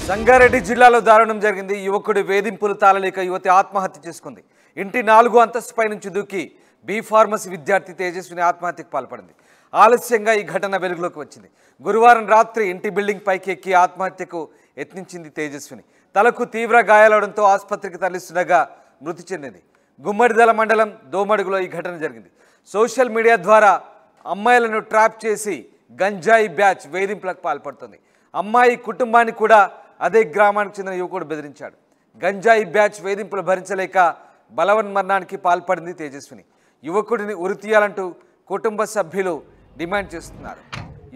సంగారెడ్డి జిల్లాలో దారుణం జరిగింది. యువకుడి వేధింపులు తాళలేక యువతి ఆత్మహత్య చేసుకుంది. ఇంటి 4వ అంతస్తుపై నుంచి దూకి బి ఫార్మసీ విద్యార్థి తేజస్విని ఆత్మహత్యకు పాల్పడింది. ఆలస్యంగా ఈ ఘటన వెలుగులోకి వచ్చింది. గురువారం రాత్రి ఇంటి బిల్డింగ్ పైకి ఎక్కి ఆత్మహత్యకు యత్నించింది తేజస్విని. తలకు తీవ్ర గాయాలవడంతో ఆసుపత్రికి తరలిస్తుండగా మృతి చెందింది. గుమ్మడిదల మండలం దోమడుగులో ఈ ఘటన జరిగింది. సోషల్ మీడియా ద్వారా అమ్మాయిలను ట్రాప్ చేసి గంజాయి బ్యాచ్ వేధింపులకు పాల్పడుతుంది. అమ్మాయి కుటుంబాన్ని కూడా అదే గ్రామానికి చెందిన యువకుడు బెదిరించాడు. గంజాయి బ్యాచ్ వేధింపులు భరించలేక బలవన్మరణానికి పాల్పడింది తేజస్విని. యువకుడిని ఉరితీయాలంటూ కుటుంబ సభ్యులు డిమాండ్ చేస్తున్నారు.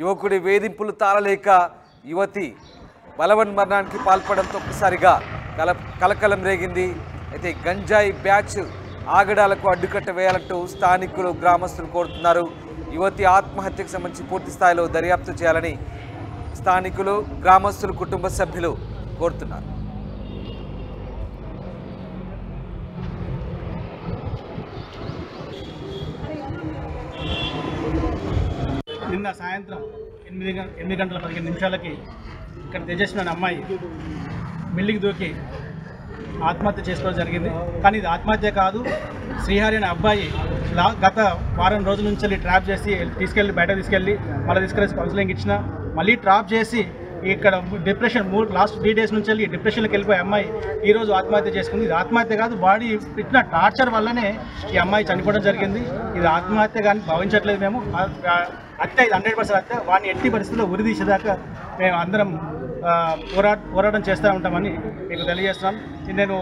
యువకుడి వేధింపులు తాళలేక యువతి బలవన్మరణానికి పాల్పడంతో ఒక్కసారిగా కలకలం రేగింది. అయితే గంజాయి బ్యాచ్ ఆగడాలకు అడ్డుకట్ట వేయాలంటూ స్థానికులు గ్రామస్తులు కోరుతున్నారు. యువతి ఆత్మహత్యకు సంబంధించి పూర్తి స్థాయిలో దర్యాప్తు చేయాలని స్థానికులు, గ్రామస్తులు, కుటుంబ సభ్యులు కోరుతున్నారు. నిన్న సాయంత్రం 8 గంటల 15 నిమిషాలకి ఇక్కడ తేజస్వి అనే అమ్మాయి బిల్డింగ్ దూకి ఆత్మహత్య చేసుకోవడం జరిగింది. కానీ ఇది ఆత్మహత్య కాదు. శ్రీహరి అనే అబ్బాయి గత వారం రోజుల నుంచి ట్రాప్ చేసి బయట తీసుకెళ్ళి మళ్ళీ తీసుకెళ్ళి కౌన్సిలింగ్ ఇచ్చిన, మళ్ళీ ట్రాప్ చేసి ఇక్కడ డిప్రెషన్ లాస్ట్ 3 డేస్ నుంచి వెళ్ళి డిప్రెషన్కి వెళ్ళిపోయే అమ్మాయి ఈరోజు ఆత్మహత్య చేసుకుంది. ఇది ఆత్మహత్య కాదు, బాడీ పెట్టిన టార్చర్ వల్లనే ఈ అమ్మాయి చనిపోవడం జరిగింది. ఇది ఆత్మహత్య కానీ భావించట్లేదు మేము. హత్య ఇది 100% హత్య. వాడిని ఎట్టి పరిస్థితుల్లో ఉరిదీసేదాకా మేము అందరం పోరాటం చేస్తూ ఉంటామని మీకు తెలియజేస్తున్నాను. నేను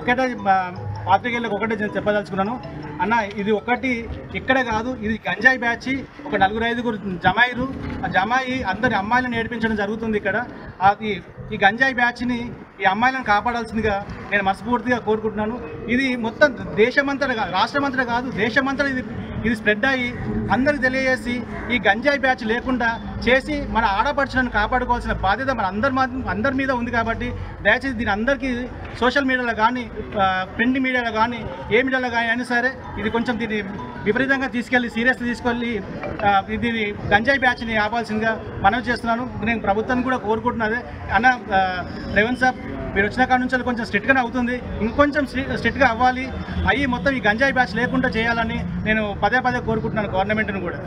పాత్రికేయులకు ఒకటే నేను చెప్పదలుచుకున్నాను. అన్న, ఇది ఒకటి ఇక్కడే కాదు, ఇది గంజాయి బ్యాచ్. ఒక 4-5 జమాయిలు, ఆ జమాయి అందరి అమ్మాయిలను నేర్పించడం జరుగుతుంది ఇక్కడ. అది ఈ గంజాయి బ్యాచ్ని, ఈ అమ్మాయిలను కాపాడాల్సిందిగా నేను మనస్ఫూర్తిగా కోరుకుంటున్నాను. ఇది మొత్తం దేశమంతటా, రాష్ట్రమంతటా కాదు, దేశమంతటా ఇది స్ప్రెడ్ అయ్యి అందరికి తెలియజేసి ఈ గంజాయి బ్యాచ్ లేకుండా చేసి మన ఆడపడుచులను కాపాడుకోవాల్సిన బాధ్యత మన అందరి మీద ఉంది. కాబట్టి దయచేసి దీని అందరికీ సోషల్ మీడియాలో కానీ, ప్రింట్ మీడియాలో కానీ, ఏ మీడియాలో కానీ అయినా సరే ఇది కొంచెం దీన్ని విపరీతంగా తీసుకెళ్ళి సీరియస్గా తీసుకెళ్ళి దీన్ని గంజాయి బ్యాచ్ని ఆపాల్సిందిగా మనవి చేస్తున్నాను. నేను ప్రభుత్వాన్ని కూడా కోరుకుంటున్నదే. అన్న, రేవంత్ సాబ్ మీరు వచ్చిన కాడ నుంచి కొంచెం స్ట్రిక్ట్గానే అవుతుంది, ఇంకొంచెం స్ట్రిక్ట్గా అవ్వాలి. అయ్యి మొత్తం ఈ గంజాయి బ్యాచ్ లేకుండా చేయాలని నేను పదే కోరుకుంటున్నాను గవర్నమెంట్ను కూడా.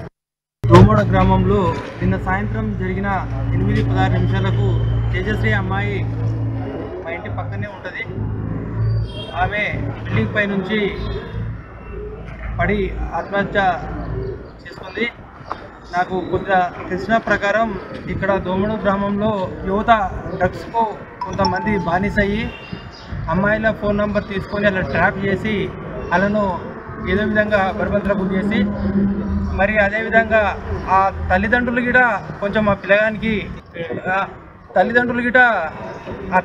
దోమడ గ్రామంలో నిన్న సాయంత్రం జరిగిన 8-16 నిమిషాలకు తేజశ్రీ అమ్మాయి మా ఇంటి పక్కనే ఉంటుంది. ఆమె బిల్డింగ్ పై నుంచి పడి ఆత్మహత్య చేసుకుంది. నాకు కొద్దిగా తెలిసిన ప్రకారం ఇక్కడ దోమడ గ్రామంలో యువత డ్రగ్స్కు కొంతమంది బానిసయ్యి అమ్మాయిల ఫోన్ నెంబర్ తీసుకొని అలా ట్రాప్ చేసి వాళ్ళను ఏదో విధంగా బలవంతం గురి చేసి, మరి అదేవిధంగా ఆ తల్లిదండ్రులు గిట కొంచెం ఆ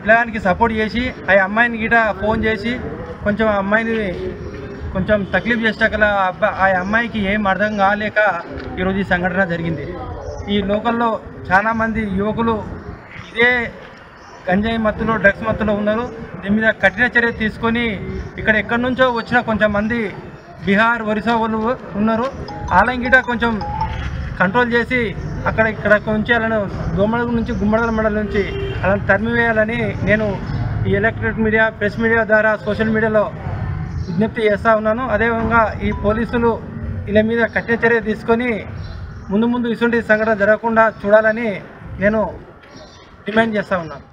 పిల్లగానికి సపోర్ట్ చేసి ఆ అమ్మాయిని గిట ఫోన్ చేసి కొంచెం ఆ అమ్మాయిని కొంచెం తక్లీఫ్ చేసాక ఆ అమ్మాయికి ఏం అర్థం కాలేక ఈరోజు ఈ సంఘటన జరిగింది. ఈ లోకల్లో చాలామంది యువకులు ఇదే గంజాయి మత్తులో, డ్రగ్స్ మత్తులో ఉన్నారు. దీని మీద కఠిన చర్య తీసుకొని ఎక్కడి నుంచో వచ్చిన కొంచెంమంది బీహార్, ఒరిస్సా వాళ్ళు ఉన్నారు. ఆలంగిట కొంచెం కంట్రోల్ చేసి ఇక్కడ నుంచి వాళ్ళను దోమడ నుంచి గుమ్మడల మండలం నుంచి వాళ్ళని తరిమివేయాలని నేను ఈ ఎలక్ట్రానిక్ మీడియా, ప్రెస్ మీడియా ద్వారా సోషల్ మీడియాలో విజ్ఞప్తి చేస్తూ ఉన్నాను. అదేవిధంగా ఈ పోలీసులు వీళ్ళ మీద కఠిన చర్య తీసుకొని ముందు ఇటువంటి సంఘటన జరగకుండా చూడాలని నేను డిమాండ్ చేస్తూ ఉన్నాను.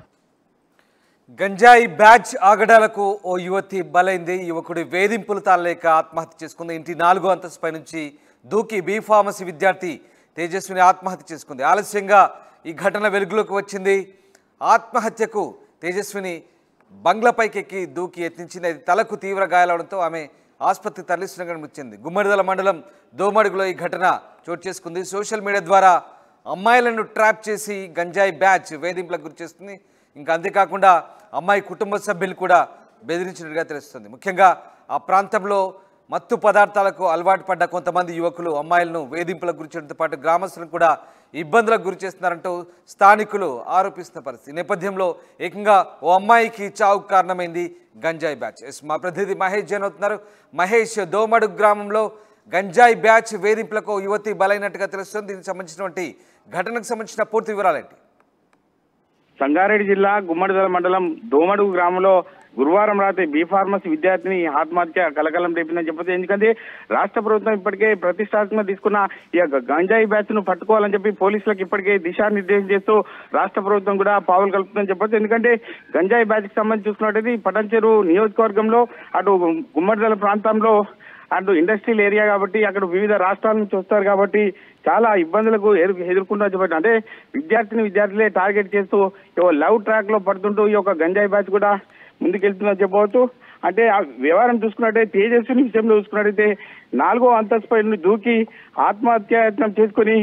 గంజాయి బ్యాచ్ ఆగడాలకు ఓ యువతి బలైంది. యువకుడి వేధింపులు తాళలేక ఆత్మహత్య చేసుకుంది. ఇంటి 4వ అంతస్తుపై నుంచి దూకి బి ఫార్మసీ విద్యార్థి తేజస్విని ఆత్మహత్య చేసుకుంది. ఆలస్యంగా ఈ ఘటన వెలుగులోకి వచ్చింది. ఆత్మహత్యకు తేజస్విని బంగ్లాపైకి ఎక్కి దూకి యత్నించింది. అది తలకు తీవ్ర గాయాలవడంతో ఆమె ఆసుపత్రికి తరలిస్తుండగా మృతి చెందింది. గుమ్మడిదల మండలం దోమడుగులో ఈ ఘటన చోటు చేసుకుంది. సోషల్ మీడియా ద్వారా అమ్మాయిలను ట్రాప్ చేసి గంజాయి బ్యాచ్ వేధింపులకు గురి చేస్తుంది. ఇంకా అంతేకాకుండా అమ్మాయి కుటుంబ సభ్యులు కూడా బెదిరించినట్టుగా తెలుస్తుంది. ముఖ్యంగా ఆ ప్రాంతంలో మత్తు పదార్థాలకు అలవాటు పడ్డ కొంతమంది యువకులు అమ్మాయిలను వేధింపులకు గురి చేయడంతో పాటు గ్రామస్తులను కూడా ఇబ్బందులకు గురి చేస్తున్నారంటూ స్థానికులు ఆరోపిస్తున్న పరిస్థితి. నేపథ్యంలో ఏకంగా ఓ అమ్మాయికి చావుకు కారణమైంది గంజాయి బ్యాచ్. మా ప్రతినిధి మహేష్ జైన్ అవుతున్నారు. మహేష్, దోమడుగు గ్రామంలో గంజాయి బ్యాచ్ వేధింపులకు యువతి బలైనట్టుగా తెలుస్తుంది. దీనికి సంబంధించినటువంటి ఘటనకు సంబంధించిన పూర్తి వివరాలేంటి? సంగారెడ్డి జిల్లా గుమ్మడిదల మండలం దోమడుగు గ్రామంలో గురువారం రాత్రి బీ ఫార్మసీ విద్యార్థిని ఆత్మహత్య కలకలం రేపిందని చెప్పొచ్చు. ఎందుకంటే రాష్ట్ర ప్రభుత్వం ఇప్పటికే ప్రతిష్టాత్మకంగా తీసుకున్న ఈ గంజాయి బ్యాచ్ ను పట్టుకోవాలని చెప్పి పోలీసులకు ఇప్పటికే దిశానిర్దేశం చేస్తూ రాష్ట్ర ప్రభుత్వం కూడా పావులు కలుపుతుందని చెప్పొచ్చు. ఎందుకంటే గంజాయి బ్యాచ్ కి సంబంధించి చూసుకున్నట్టయితే పటంచెరు నియోజకవర్గంలో అటు గుమ్మడిదల ప్రాంతంలో అటు ఇండస్ట్రియల్ ఏరియా కాబట్టి అక్కడ వివిధ రాష్ట్రాల నుంచి వస్తారు కాబట్టి చాలా ఇబ్బందులకు ఎదుర్కొంటూ చెప్పండి. అంటే విద్యార్థులే టార్గెట్ చేస్తూ లవ్ ట్రాక్ లో పడుతుంటూ ఈ యొక్క గంజాయి బ్యాచ్ కూడా ముందుకెళ్తుందని చెప్పవచ్చు. అంటే ఆ వ్యవహారం చూసుకున్నట్టయితే తేజస్విని విషయంలో చూసుకున్నట్టయితే 4వ అంతస్తుపై నుండి దూకి ఆత్మహత్యాయత్నం చేసుకుని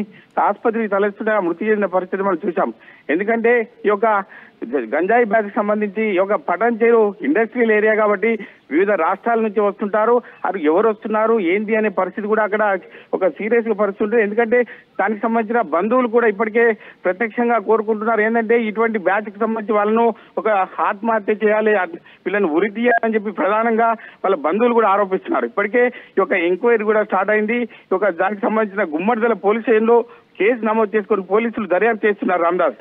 ఆసుపత్రికి తలెత్తుగా మృతి చెందిన పరిస్థితి మనం చూసాం. ఎందుకంటే ఈ యొక్క గంజాయి బ్యాచ్ కి సంబంధించి ఈ యొక్క పటంచెరు ఇండస్ట్రియల్ ఏరియా కాబట్టి వివిధ రాష్ట్రాల నుంచి వస్తుంటారు. అది ఎవరు వస్తున్నారు ఏంటి అనే పరిస్థితి కూడా అక్కడ ఒక సీరియస్ గా పరిస్థితి ఉంటుంది. ఎందుకంటే దానికి సంబంధించిన బంధువులు కూడా ఇప్పటికే ప్రత్యక్షంగా కోరుకుంటున్నారు ఏంటంటే ఇటువంటి బ్యాచ్ కి సంబంధించి వాళ్ళను ఒక ఆత్మహత్య చేయాలి, వీళ్ళని ఉరి తీయాలని చెప్పి ప్రధానంగా వాళ్ళ బంధువులు కూడా ఆరోపిస్తున్నారు. ఇప్పటికే ఈ యొక్క ఎంక్వైరీ కూడా స్టార్ట్ అయింది. ఈ యొక్క దానికి సంబంధించిన గుమ్మడిదల పోలీస్ స్టేషన్లో కేసు నమోదు చేసుకుని పోలీసులు దర్యాప్తు చేస్తున్నారు. రామదాస్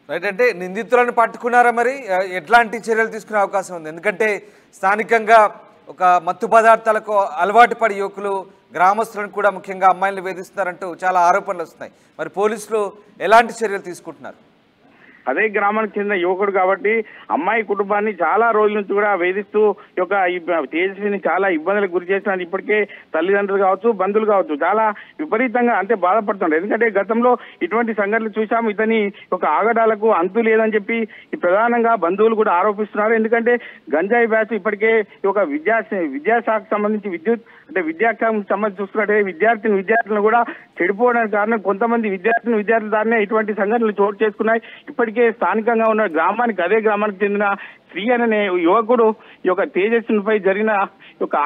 రైట్, అంటే నిందితులను పట్టుకున్నారా, మరి ఎట్లాంటి చర్యలు తీసుకునే అవకాశం ఉంది? ఎందుకంటే స్థానికంగా ఒక మత్తు పదార్థాలకు అలవాటు పడి యువకులు గ్రామస్తులను కూడా ముఖ్యంగా అమ్మాయిలను వేధిస్తున్నారంటూ చాలా ఆరోపణలు వస్తున్నాయి. మరి పోలీసులు ఎలాంటి చర్యలు తీసుకుంటున్నారు? అదే గ్రామానికి చెందిన యువకుడు కాబట్టి అమ్మాయి కుటుంబాన్ని చాలా రోజుల నుంచి కూడా వేధిస్తూ ఈ తేజస్విని చాలా ఇబ్బందులకు గురి చేస్తున్నారు. ఇప్పటికే తల్లిదండ్రులు కావచ్చు, బంధువులు కావచ్చు చాలా విపరీతంగా అంటే బాధపడుతున్నారు. ఎందుకంటే గతంలో ఇటువంటి సంఘటనలు చూసాము. ఇతని ఒక ఆగడాలకు అంతు లేదని చెప్పి ప్రధానంగా బంధువులు కూడా ఆరోపిస్తున్నారు. ఎందుకంటే గంజాయి బ్యాచ్ ఇప్పటికే విద్యాశాఖకు సంబంధించి విద్యాశాఖకు సంబంధించి చూసుకున్నట్టే విద్యార్థులను కూడా చెడిపోవడానికి కారణం కొంతమంది విద్యార్థుల దారినే ఇటువంటి సంఘటనలు చోటు చేసుకున్నాయి. ఇప్పటికే స్థానికంగా ఉన్న అదే గ్రామానికి చెందిన శ్రీ అనే యువకుడు ఈ యొక్క తేజస్వినిపై జరిగిన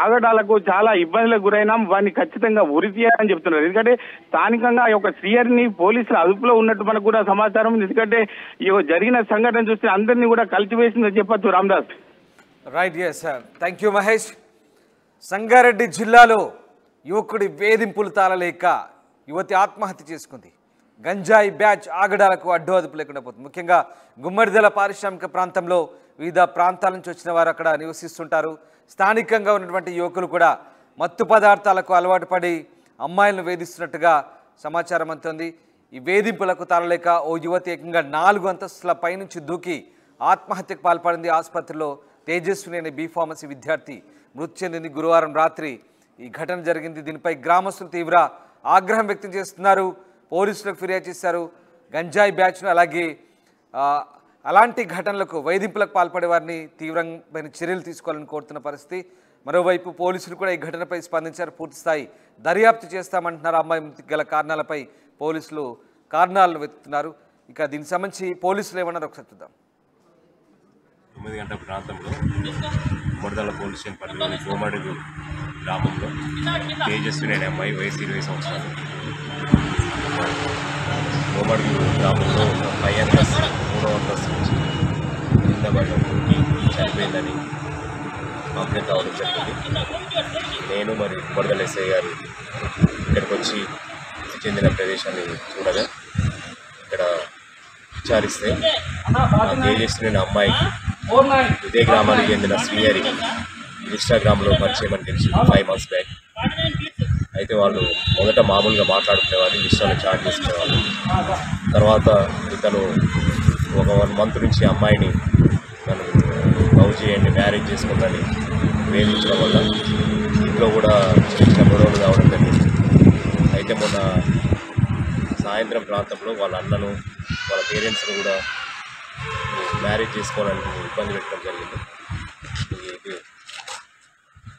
ఆగడాలకు చాలా ఇబ్బందులకు గురైనా వారిని ఖచ్చితంగా ఉరి తీయాలని చెప్తున్నారు. ఎందుకంటే స్థానికంగా ఈ యొక్క శ్రీహరిని పోలీసుల అదుపులో ఉన్నట్టు మనకు కూడా సమాచారం ఉంది. ఎందుకంటే ఈ జరిగిన సంఘటన చూస్తే అందరినీ కూడా కలిసివేసిందని చెప్పొచ్చు. Ramdas right, yes sir, thank you Mahesh. Sangareddy జిల్లాలో యువకుడి వేధింపులు తాళలేక యువతి ఆత్మహత్య చేసుకుంది. గంజాయి బ్యాచ్ ఆగడాలకు అడ్డు అదుపు లేకుండా పోతుంది. ముఖ్యంగా గుమ్మడిదల పారిశ్రామిక ప్రాంతంలో వివిధ ప్రాంతాల నుంచి వచ్చిన వారు అక్కడ నివసిస్తుంటారు. స్థానికంగా ఉన్నటువంటి యువకులు కూడా మత్తు పదార్థాలకు అలవాటు పడి అమ్మాయిలను వేధిస్తున్నట్టుగా సమాచారం అందుతుంది. ఈ వేధింపులకు తాళలేక ఓ యువతి ఏకంగా 4 అంతస్తుల పైనుంచి దూకి ఆత్మహత్యకు పాల్పడింది. ఆసుపత్రిలో తేజస్విని అనే బీ ఫార్మసీ విద్యార్థి మృతి చెందింది. గురువారం రాత్రి ఈ ఘటన జరిగింది. దీనిపై గ్రామస్తులు తీవ్ర ఆగ్రహం వ్యక్తం చేస్తున్నారు. పోలీసులకు ఫిర్యాదు చేశారు. గంజాయి బ్యాచ్ను అలాంటి ఘటనలకు వేధింపులకు పాల్పడే వారిని తీవ్రమైన చర్యలు తీసుకోవాలని కోరుతున్న పరిస్థితి. మరోవైపు పోలీసులు కూడా ఈ ఘటనపై స్పందించారు. పూర్తిస్థాయి దర్యాప్తు చేస్తామంటున్నారు. అమ్మాయి మృతికి గల కారణాలపై పోలీసులు కారణాలను వెతుకుతున్నారు. ఇక దీనికి సంబంధించి పోలీసులు ఏమన్నారు ఒకసారి చూద్దాం. 9 గంటల ప్రాంతంలో గుమ్మడిదల పోలీస్ స్టేషన్ పరిధిలోని దోమడుగు గ్రామంలో తేజస్విని అనే అమ్మాయి వయసు 20 సంవత్సరాలు దోమడుగు గ్రామంలో 5 అంతస్తు 3వ అంతస్తు నుంచి కింద పడి చనిపోయిందని కంప్లైంట్ రావడం జరిగింది. నేను మరి గుమ్మడిదల ఎస్ఐ గారు ఇక్కడికి వచ్చి చెందిన ప్రదేశాన్ని చూడగా ఇక్కడ విచారిస్తే తేజస్విని అమ్మాయికి ఇదే గ్రామానికి చెందిన శ్రీహరి ఇన్స్టాగ్రామ్లో పరిచయం అని తెలిసి 5 months బ్యాక్. అయితే వాళ్ళు మొదట మామూలుగా మాట్లాడుకునేవారు, ఇన్స్టాలో చాట్ చేసుకునేవాళ్ళు. తర్వాత ఇతను ఒక 1 month నుంచి అమ్మాయిని తను లవ్ చేయండి, మ్యారేజ్ చేసుకుందని వేధించడం వల్ల ఇంట్లో కూడా చిన్న చిన్న గొడవలు కావడం జరిగింది. అయితే మొన్న సాయంత్రం ప్రాంతంలో వాళ్ళ అన్నను వాళ్ళ పేరెంట్స్ను కూడా మ్యారేజ్ చేసుకోవాలని ఇబ్బంది పెట్టడం జరిగింది.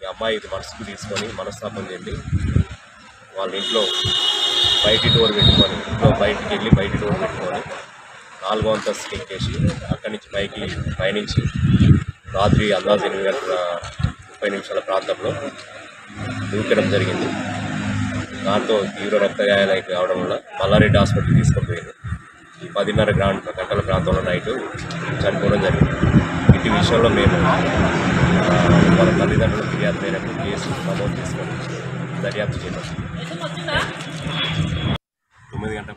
ఈ అమ్మాయి ఇది మనసుకు తీసుకొని మనస్తాపం చెంది వాళ్ళ ఇంట్లో బయటి డోర్ పెట్టుకొని బయటికి వెళ్ళి బయటి డోర్ పెట్టుకొని 4వ అంతస్తుకి ఎక్కేసి అక్కడి నుంచి పయనించి రాత్రి అందాజు 8:30 ప్రాంతంలో దూకడం జరిగింది. దాంతో తీవ్ర రక్తగాయాలు కావడం వల్ల మల్లారెడ్డి హాస్పిటల్కి తీసుకొని పోయింది. ఈ 10:30 గంటల ప్రాంతంలో నైట్ చనిపోవడం జరిగింది. ఇటు విషయంలో మేము వాళ్ళ తల్లిదండ్రుల ఫిర్యాదు మేరకు కేసు నమోదు చేసుకొని దర్యాప్తు చేద్దాం. 9 గంటల